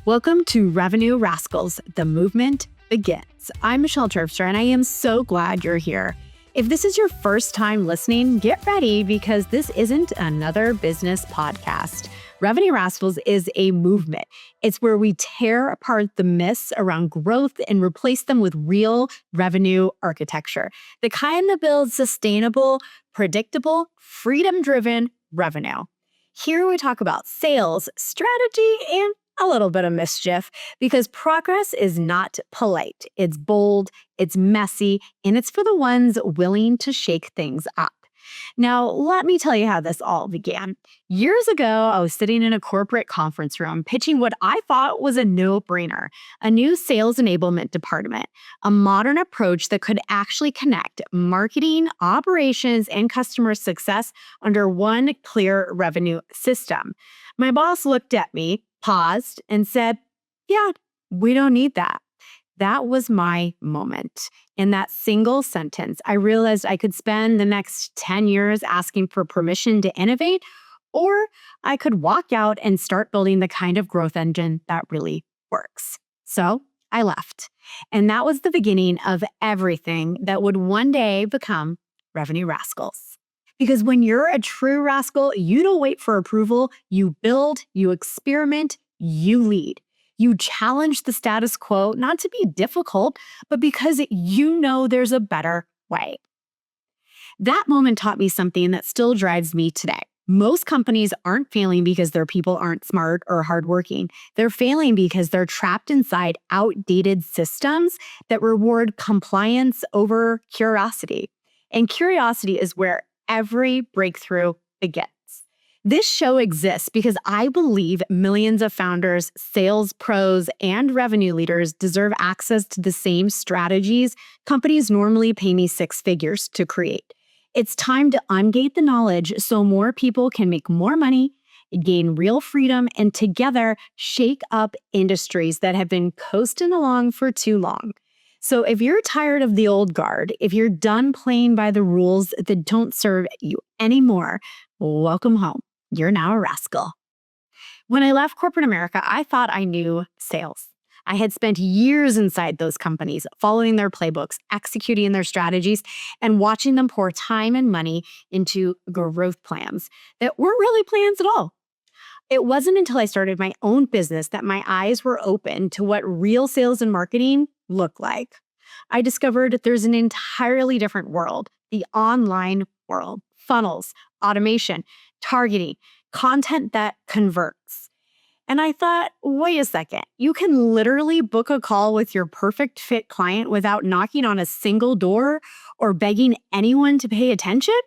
Welcome to Revenue Rascals, the movement begins. I'm Michelle Terpstra, and I am so glad you're here. If this is your first time listening, get ready because this isn't another business podcast. Revenue Rascals is a movement. It's where we tear apart the myths around growth and replace them with real revenue architecture, the kind that builds sustainable, predictable, freedom-driven revenue. Here we talk about sales, strategy, and a little bit of mischief because progress is not polite. It's bold, it's messy, and it's for the ones willing to shake things up. Now, let me tell you how this all began. Years ago, I was sitting in a corporate conference room pitching what I thought was a no-brainer, a new sales enablement department, a modern approach that could actually connect marketing, operations, and customer success under one clear revenue system. My boss looked at me, paused, and said, "Yeah, we don't need that." That was my moment. In that single sentence, I realized I could spend the next 10 years asking for permission to innovate, or I could walk out and start building the kind of growth engine that really works. So I left. And that was the beginning of everything that would one day become Revenue Rascals. Because when you're a true rascal, you don't wait for approval. You build, you experiment, you lead. You challenge the status quo, not to be difficult, but because you know there's a better way. That moment taught me something that still drives me today. Most companies aren't failing because their people aren't smart or hardworking. They're failing because they're trapped inside outdated systems that reward compliance over curiosity. And curiosity is where every breakthrough begins. This show exists because I believe millions of founders, sales pros, and revenue leaders deserve access to the same strategies companies normally pay me six figures to create. It's time to ungate the knowledge so more people can make more money, gain real freedom, and together shake up industries that have been coasting along for too long. So if you're tired of the old guard, if you're done playing by the rules that don't serve you anymore, welcome home. You're now a rascal. When I left corporate America, I thought I knew sales. I had spent years inside those companies, following their playbooks, executing their strategies, and watching them pour time and money into growth plans that weren't really plans at all. It wasn't until I started my own business that my eyes were open to what real sales and marketing look like. I discovered there's an entirely different world, the online world, funnels, automation, targeting, content that converts. And I thought, wait a second, you can literally book a call with your perfect fit client without knocking on a single door or begging anyone to pay attention?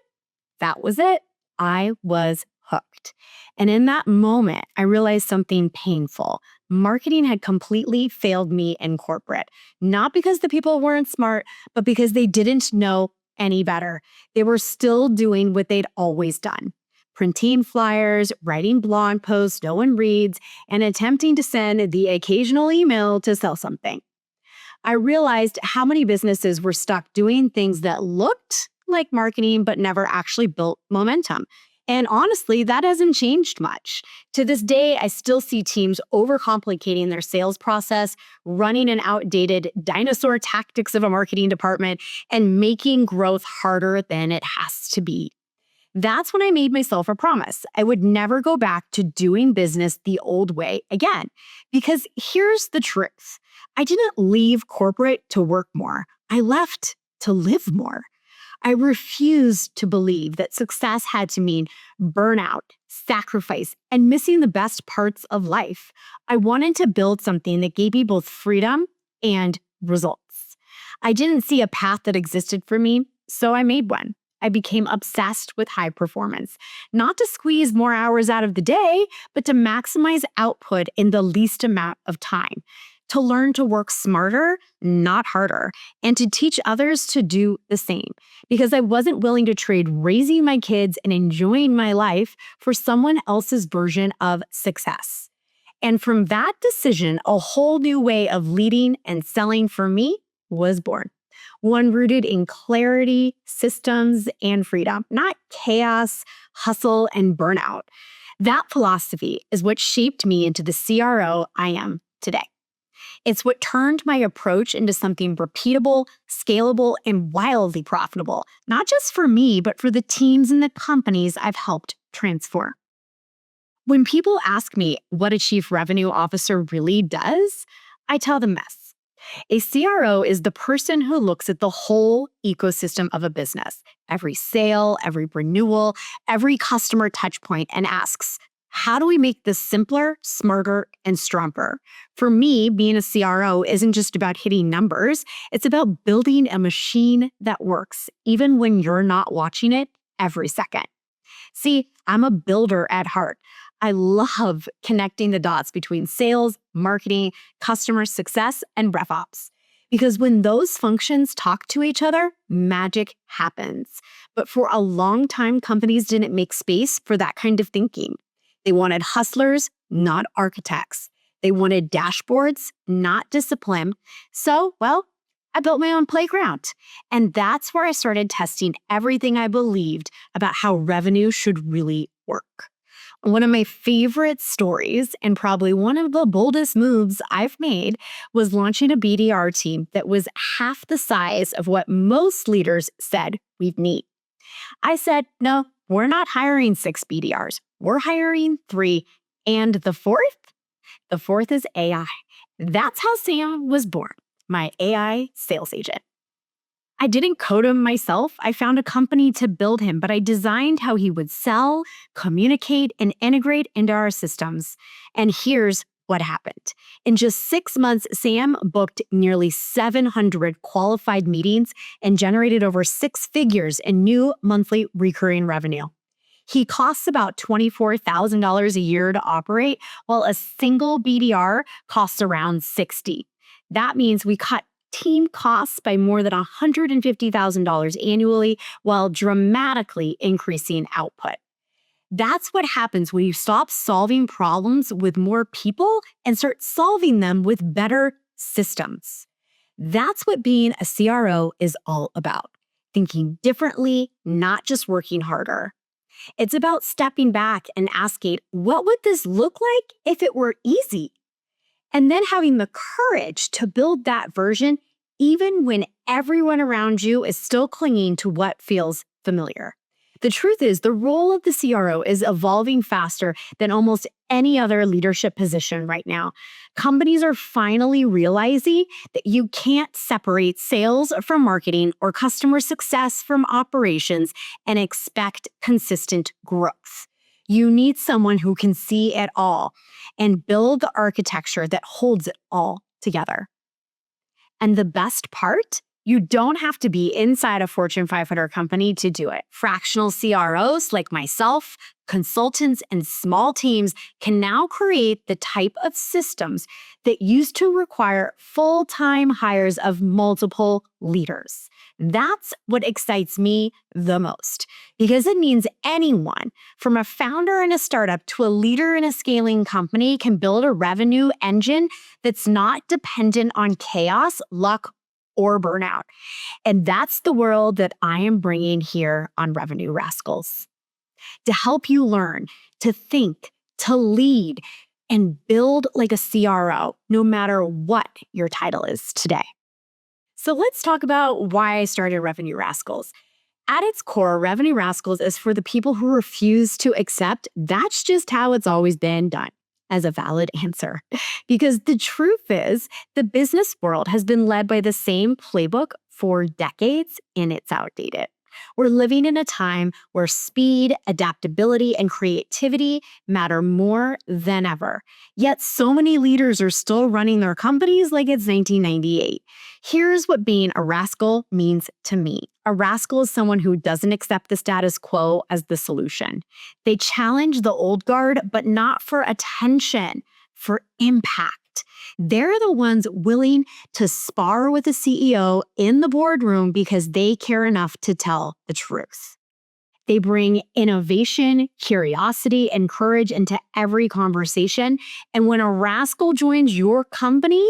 That was it. I was hooked. And in that moment, I realized something painful. Marketing had completely failed me in corporate, not because the people weren't smart, but because they didn't know any better. They were still doing what they'd always done. Printing flyers, writing blog posts no one reads, and attempting to send the occasional email to sell something. I realized how many businesses were stuck doing things that looked like marketing but never actually built momentum. And honestly, that hasn't changed much. To this day, I still see teams overcomplicating their sales process, running an outdated dinosaur tactics of a marketing department, and making growth harder than it has to be. That's when I made myself a promise. I would never go back to doing business the old way again. Because here's the truth. I didn't leave corporate to work more. I left to live more. I refused to believe that success had to mean burnout, sacrifice, and missing the best parts of life. I wanted to build something that gave me both freedom and results. I didn't see a path that existed for me, so I made one. I became obsessed with high performance, not to squeeze more hours out of the day, but to maximize output in the least amount of time. To learn to work smarter, not harder, and to teach others to do the same. Because I wasn't willing to trade raising my kids and enjoying my life for someone else's version of success. And from that decision, a whole new way of leading and selling for me was born. One rooted in clarity, systems, and freedom, not chaos, hustle, and burnout. That philosophy is what shaped me into the CRO I am today. It's what turned my approach into something repeatable, scalable, and wildly profitable, not just for me, but for the teams and the companies I've helped transform. When people ask me what a chief revenue officer really does, I tell them this. A CRO is the person who looks at the whole ecosystem of a business, every sale, every renewal, every customer touch point, and asks, how do we make this simpler, smarter, and stronger? For me, being a CRO isn't just about hitting numbers. It's about building a machine that works, even when you're not watching it every second. See, I'm a builder at heart. I love connecting the dots between sales, marketing, customer success, and RevOps. Because when those functions talk to each other, magic happens. But for a long time, companies didn't make space for that kind of thinking. They wanted hustlers, not architects. They wanted dashboards, not discipline. So, I built my own playground. And that's where I started testing everything I believed about how revenue should really work. One of my favorite stories, and probably one of the boldest moves I've made, was launching a BDR team that was half the size of what most leaders said we'd need. I said, no, we're not hiring 6 BDRs. We're hiring 3. And the fourth is AI. That's how Sam was born, my AI sales agent. I didn't code him myself. I found a company to build him, but I designed how he would sell, communicate, and integrate into our systems. And here's what happened. In just 6 months, Sam booked nearly 700 qualified meetings and generated over 6 figures in new monthly recurring revenue. He costs about $24,000 a year to operate, while a single BDR costs around $60,000. That means we cut team costs by more than $150,000 annually while dramatically increasing output. That's what happens when you stop solving problems with more people and start solving them with better systems. That's what being a CRO is all about. Thinking differently, not just working harder. It's about stepping back and asking, what would this look like if it were easy? And then having the courage to build that version even when everyone around you is still clinging to what feels familiar. The truth is, the role of the CRO is evolving faster than almost any other leadership position right now. Companies are finally realizing that you can't separate sales from marketing or customer success from operations and expect consistent growth. You need someone who can see it all and build the architecture that holds it all together. And the best part, you don't have to be inside a Fortune 500 company to do it. Fractional CROs like myself, consultants, and small teams can now create the type of systems that used to require full-time hires of multiple leaders. That's what excites me the most, because it means anyone, from a founder in a startup to a leader in a scaling company, can build a revenue engine that's not dependent on chaos, luck, or burnout. And that's the world that I am bringing here on Revenue Rascals. To help you learn, to think, to lead, and build like a CRO, no matter what your title is today. So let's talk about why I started Revenue Rascals. At its core, Revenue Rascals is for the people who refuse to accept that's just how it's always been done as a valid answer. Because the truth is, the business world has been led by the same playbook for decades, and it's outdated. We're living in a time where speed, adaptability, and creativity matter more than ever. Yet so many leaders are still running their companies like it's 1998. Here's what being a rascal means to me. A rascal is someone who doesn't accept the status quo as the solution. They challenge the old guard, but not for attention, for impact. They're the ones willing to spar with the CEO in the boardroom because they care enough to tell the truth. They bring innovation, curiosity, and courage into every conversation. And when a rascal joins your company,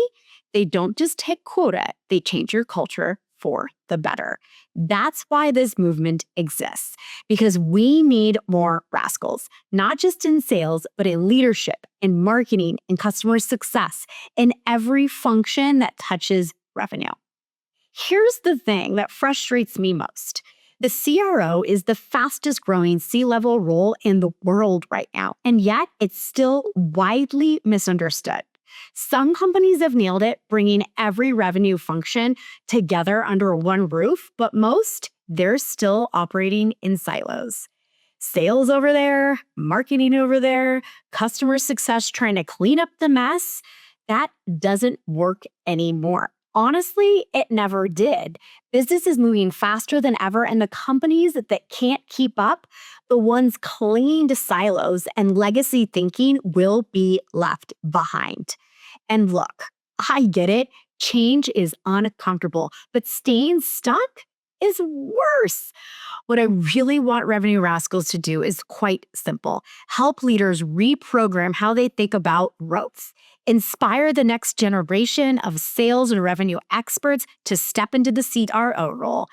they don't just hit quota, they change your culture for the better. That's why this movement exists, because we need more rascals, not just in sales, but in leadership, in marketing, in customer success, in every function that touches revenue. Here's the thing that frustrates me most. The CRO is the fastest growing C-level role in the world right now, and yet it's still widely misunderstood. Some companies have nailed it, bringing every revenue function together under one roof, but most, they're still operating in silos. Sales over there, marketing over there, customer success trying to clean up the mess. That doesn't work anymore. Honestly, it never did. Business is moving faster than ever, and the companies that can't keep up, the ones clinging to silos and legacy thinking, will be left behind. And look, I get it. Change is uncomfortable, but staying stuck is worse. What I really want Revenue Rascals to do is quite simple. Help leaders reprogram how they think about growth. Inspire the next generation of sales and revenue experts to step into the CRO role.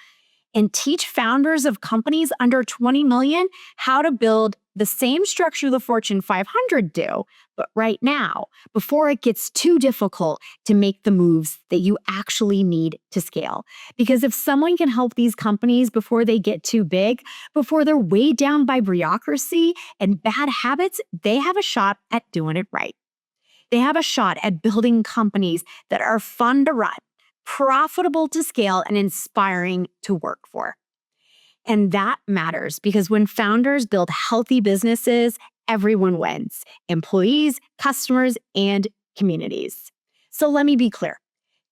And teach founders of companies under 20 million how to build the same structure the Fortune 500 do, but right now, before it gets too difficult to make the moves that you actually need to scale. Because if someone can help these companies before they get too big, before they're weighed down by bureaucracy and bad habits, they have a shot at doing it right. They have a shot at building companies that are fun to run, profitable to scale, and inspiring to work for. And that matters because when founders build healthy businesses, everyone wins: employees, customers, and communities. So let me be clear.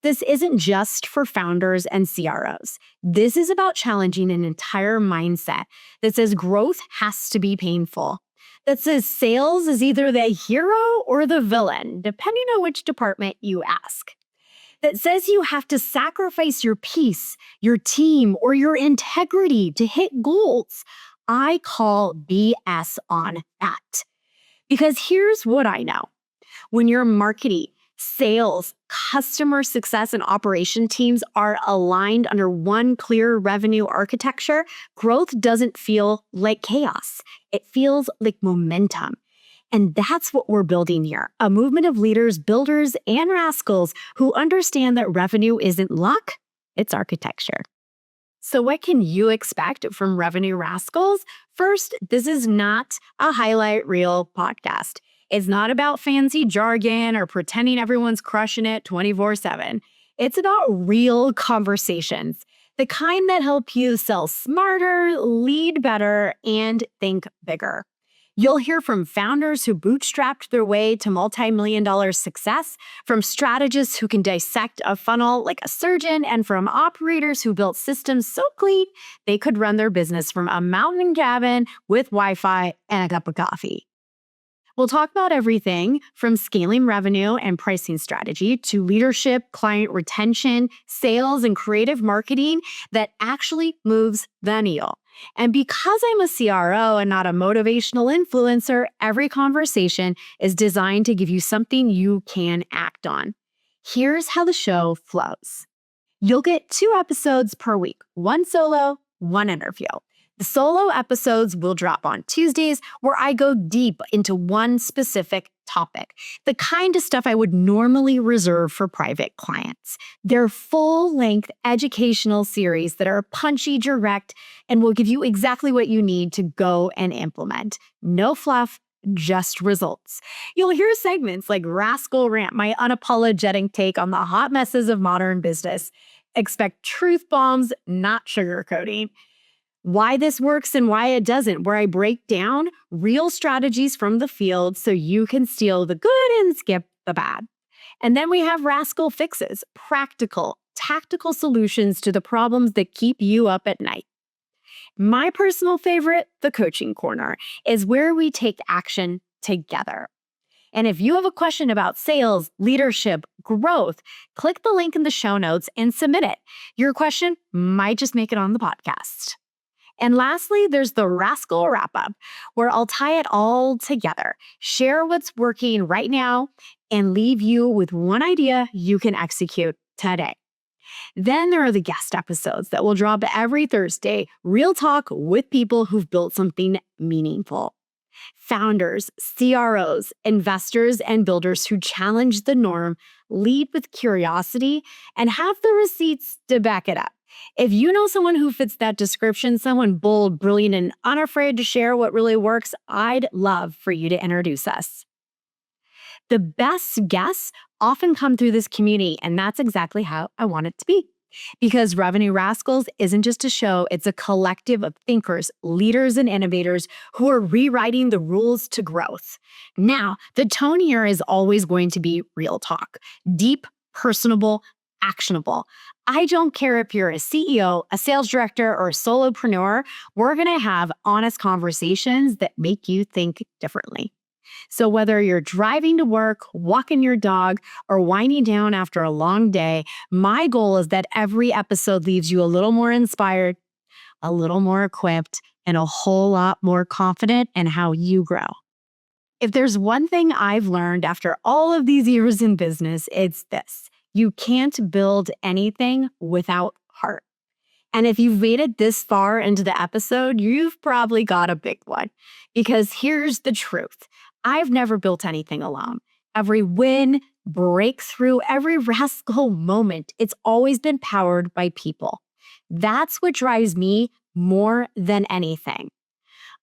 This isn't just for founders and CROs. This is about challenging an entire mindset that says growth has to be painful, that says sales is either the hero or the villain, depending on which department you ask, that says you have to sacrifice your peace, your team, or your integrity to hit goals. I call BS on that. Because here's what I know. When your marketing, sales, customer success, and operation teams are aligned under one clear revenue architecture, growth doesn't feel like chaos. It feels like momentum. And that's what we're building here, a movement of leaders, builders, and rascals who understand that revenue isn't luck, it's architecture. So what can you expect from Revenue Rascals? First, this is not a highlight reel podcast. It's not about fancy jargon or pretending everyone's crushing it 24/7. It's about real conversations, the kind that help you sell smarter, lead better, and think bigger. You'll hear from founders who bootstrapped their way to multi-million-dollar success, from strategists who can dissect a funnel like a surgeon, and from operators who built systems so clean they could run their business from a mountain cabin with Wi-Fi and a cup of coffee. We'll talk about everything from scaling revenue and pricing strategy to leadership, client retention, sales, and creative marketing that actually moves the needle. And because I'm a CRO and not a motivational influencer, every conversation is designed to give you something you can act on. Here's how the show flows. You'll get 2 episodes per week, 1 solo, 1 interview. The solo episodes will drop on Tuesdays, where I go deep into one specific topic, the kind of stuff I would normally reserve for private clients. They're full-length educational series that are punchy, direct, and will give you exactly what you need to go and implement. No fluff, just results. You'll hear segments like Rascal Rant, my unapologetic take on the hot messes of modern business. Expect truth bombs, not sugarcoating. Why this works and why it doesn't, where I break down real strategies from the field so you can steal the good and skip the bad. And then we have Rascal Fixes, practical, tactical solutions to the problems that keep you up at night. My personal favorite, the Coaching Corner, is where we take action together. And if you have a question about sales, leadership, growth, click the link in the show notes and submit it. Your question might just make it on the podcast. And lastly, there's the Rascal Wrap-Up, where I'll tie it all together, share what's working right now, and leave you with one idea you can execute today. Then there are the guest episodes that will drop every Thursday, real talk with people who've built something meaningful. Founders, CROs, investors, and builders who challenge the norm, lead with curiosity, and have the receipts to back it up. If you know someone who fits that description, someone bold, brilliant, and unafraid to share what really works, I'd love for you to introduce us. The best guests often come through this community, and that's exactly how I want it to be. Because Revenue Rascals isn't just a show, it's a collective of thinkers, leaders, and innovators who are rewriting the rules to growth. Now, the tone here is always going to be real talk, deep, personable, actionable. I don't care if you're a CEO, a sales director, or a solopreneur, we're going to have honest conversations that make you think differently. So whether you're driving to work, walking your dog, or winding down after a long day, my goal is that every episode leaves you a little more inspired, a little more equipped, and a whole lot more confident in how you grow. If there's one thing I've learned after all of these years in business, it's this: you can't build anything without heart. And if you've made it this far into the episode, you've probably got a big one. Because here's the truth: I've never built anything alone. Every win, breakthrough, every rascal moment, it's always been powered by people. That's what drives me more than anything.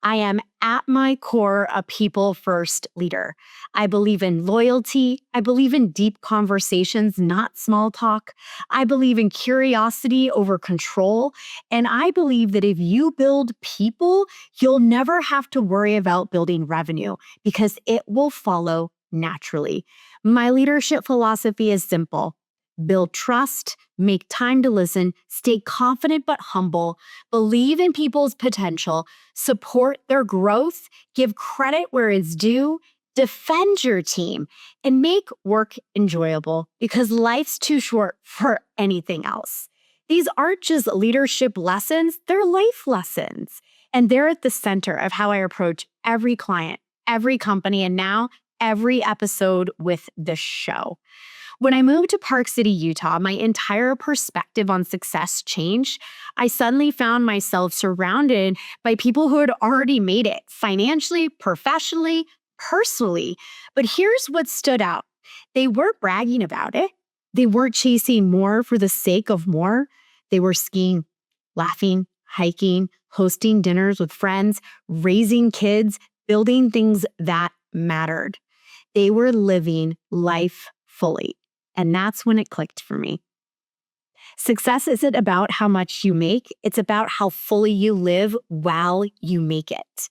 I am at my core a people-first leader. I believe in loyalty. I believe in deep conversations, not small talk. I believe in curiosity over control. And I believe that if you build people, you'll never have to worry about building revenue because it will follow naturally. My leadership philosophy is simple: build trust, make time to listen, stay confident but humble, believe in people's potential, support their growth, give credit where it's due, defend your team, and make work enjoyable because life's too short for anything else. These aren't just leadership lessons, they're life lessons. And they're at the center of how I approach every client, every company, and now every episode with this show. When I moved to Park City, Utah, my entire perspective on success changed. I suddenly found myself surrounded by people who had already made it financially, professionally, personally. But here's what stood out: they weren't bragging about it. They weren't chasing more for the sake of more. They were skiing, laughing, hiking, hosting dinners with friends, raising kids, building things that mattered. They were living life fully. And that's when it clicked for me. Success isn't about how much you make, it's about how fully you live while you make it.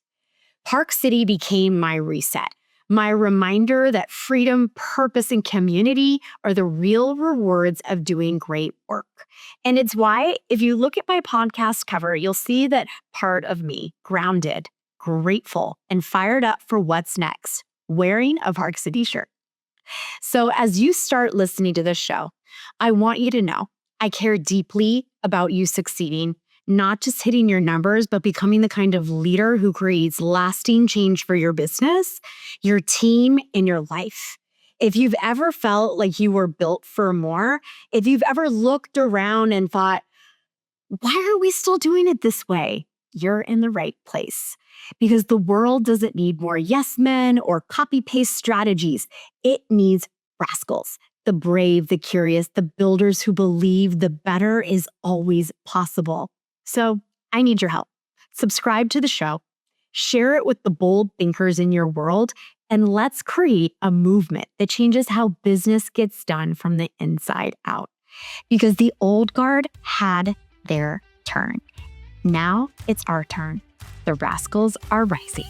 Park City became my reset, my reminder that freedom, purpose, and community are the real rewards of doing great work. And it's why, if you look at my podcast cover, you'll see that part of me, grounded, grateful, and fired up for what's next, wearing a Park City shirt. So as you start listening to this show, I want you to know I care deeply about you succeeding, not just hitting your numbers, but becoming the kind of leader who creates lasting change for your business, your team, and your life. If you've ever felt like you were built for more, if you've ever looked around and thought, why are we still doing it this way? You're in the right place. Because the world doesn't need more yes men or copy-paste strategies. It needs rascals, the brave, the curious, the builders who believe the better is always possible. So I need your help. Subscribe to the show, share it with the bold thinkers in your world, and let's create a movement that changes how business gets done from the inside out. Because the old guard had their turn. Now it's our turn. The rascals are rising.